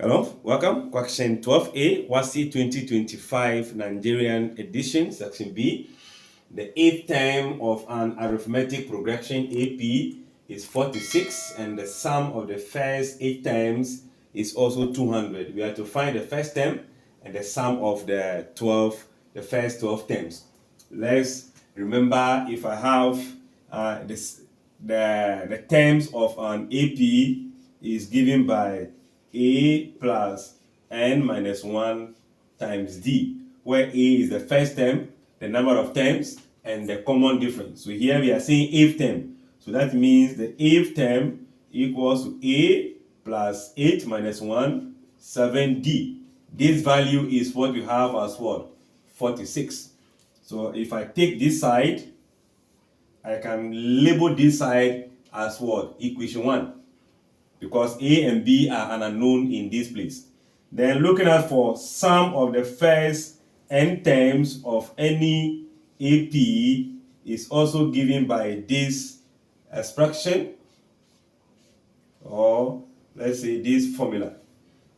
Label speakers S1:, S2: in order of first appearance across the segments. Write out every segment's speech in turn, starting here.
S1: Hello, welcome. Question 12A, WASSCE 2025 Nigerian edition, section B. The eighth term of an arithmetic progression AP is 46, and the sum of the first 8 terms is also 200. We have to find the first term and the sum of the first 12 terms. Let's remember, if I have the terms of an AP is given by a plus n minus 1 times d, where a is the first term, the number of terms, and the common difference. So here we are saying eighth term. So that means the eighth term equals to a plus 8 minus 1, 7d. This value is what we have as what? 46. So if I take this side, I can label this side as what? Equation 1. Because a and b are an unknown in this place. Then looking at for sum of the first n terms of any AP is also given by this expression, or let's say this formula,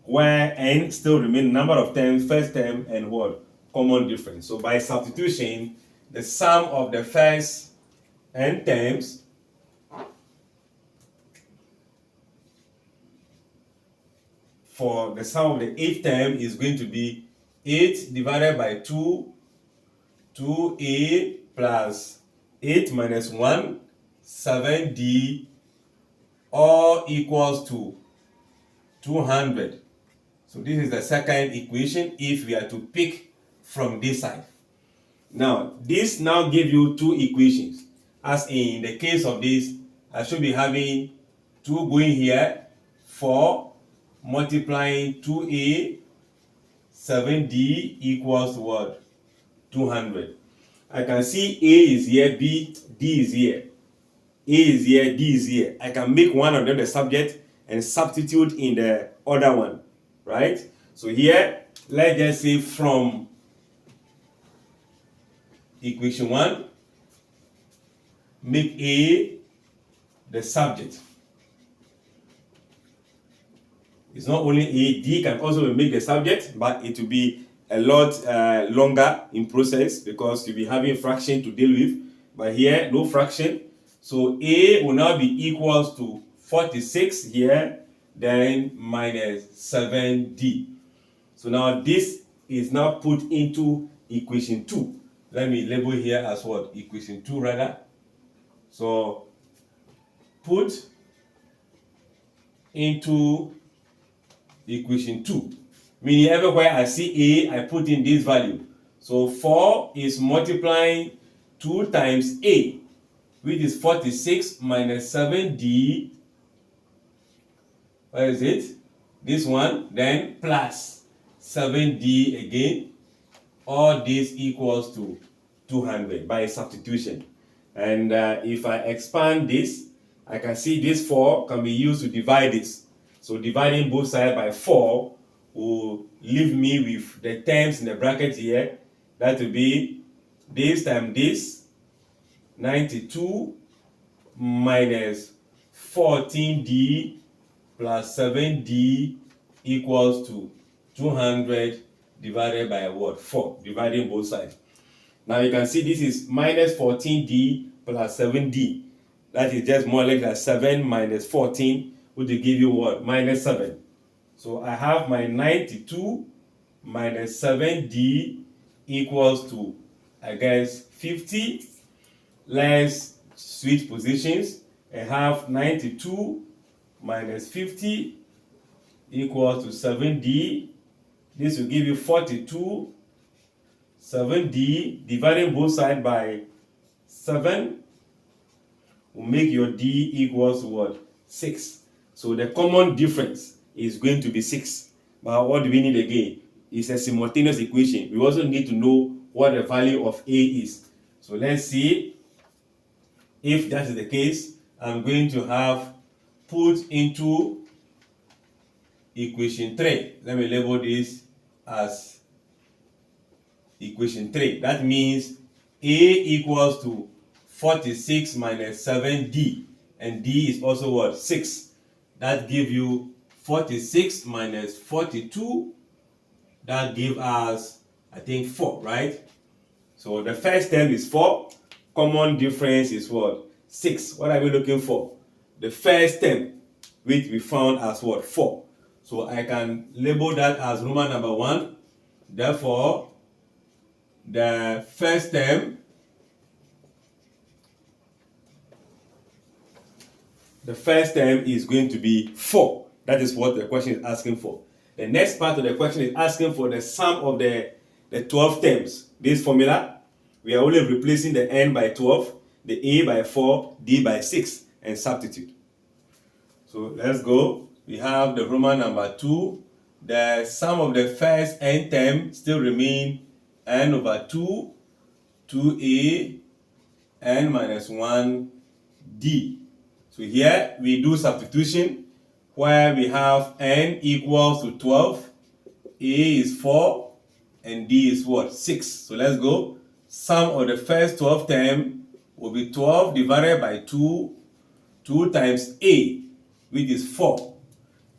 S1: where n still remain number of terms, first term, and what? Common difference. So by substitution, the sum of the first n terms for the sum of the eighth term is going to be 8 divided by 2, 2a plus 8 minus 1, 7d, all equals to 200. So this is the second equation if we are to pick from this side. Now, this now gives you two equations. As in the case of this, I should be having 2 going here, 4 multiplying 2a, 7d equals what? 200. I can see a is here, b, d is here. A is here, d is here. I can make one of them the subject and substitute in the other one, right? So here, let's just say from equation 1, make a the subject. It's not only a, d can also make the subject, but it will be a lot longer in process because you'll be having fraction to deal with. But here, no fraction. So a will now be equals to 46 here, then minus 7d. So now this is now put into equation 2. Let me label here as what? Equation 2 rather. So put into equation 2, meaning everywhere I see a, I put in this value. So 4 is multiplying 2 times a, which is 46 minus 7d. What is it? This one, then plus 7d again. All this equals to 200 by substitution. And if I expand this, I can see this 4 can be used to divide this. So dividing both sides by 4 will leave me with the terms in the bracket here. That will be this times this, 92 minus 14d plus 7d equals to 200 divided by what? 4, dividing both sides. Now you can see this is minus 14d plus 7d. That is just more or less 7 minus 14, which will give you what? Minus 7. So I have my 92 minus 7d equals to, I guess, 50. Let's switch positions and have 92 minus 50 equals to 7d. This will give you 42. 7d, dividing both sides by 7 will make your d equals to what? 6. So the common difference is going to be 6. But what do we need again? It's a simultaneous equation. We also need to know what the value of a is. So let's see if that is the case. I'm going to have put into equation 3. Let me label this as equation 3. That means a equals to 46 minus 7d. And d is also what? 6. That gives you 46 minus 42, that gives us, I think, 4, right? So the first term is 4. Common difference is what? 6. What are we looking for? The first term, which we found as what? 4. So I can label that as Roman number 1. Therefore, the first term, is going to be 4. That is what the question is asking for. The next part of the question is asking for the sum of the 12 terms. This formula, we are only replacing the n by 12, the a by 4, d by 6, and substitute. So let's go. We have the Roman number 2. The sum of the first n term still remain n over 2, 2a, n minus 1, d. So here we do substitution where we have n equals to 12, a is 4, and d is what? 6. So let's go. Sum of the first 12 term will be 12 divided by 2, 2 times a, which is 4.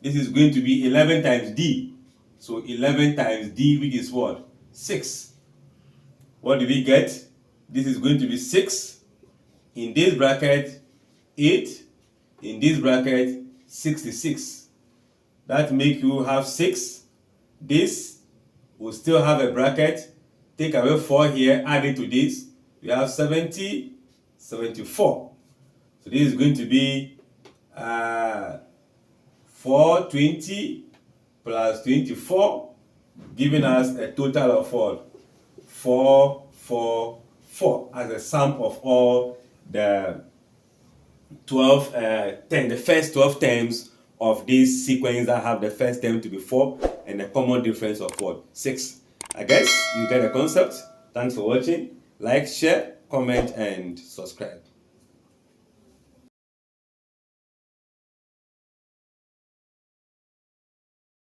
S1: This is going to be 11 times d. So 11 times d, which is what? 6. What do we get? This is going to be 6. In this bracket, 8. In this bracket, 66. That makes you have 6. This will still have a bracket. Take away 4 here, add it to this. We have 70, 74. So this is going to be 420 plus 24, giving us a total of what? 444 as the sum of all the 12 the first 12 terms of this sequence that have the first term to be 4 and a common difference of what? 6. I guess you get the concept. Thanks for watching. Like, share, comment, and subscribe.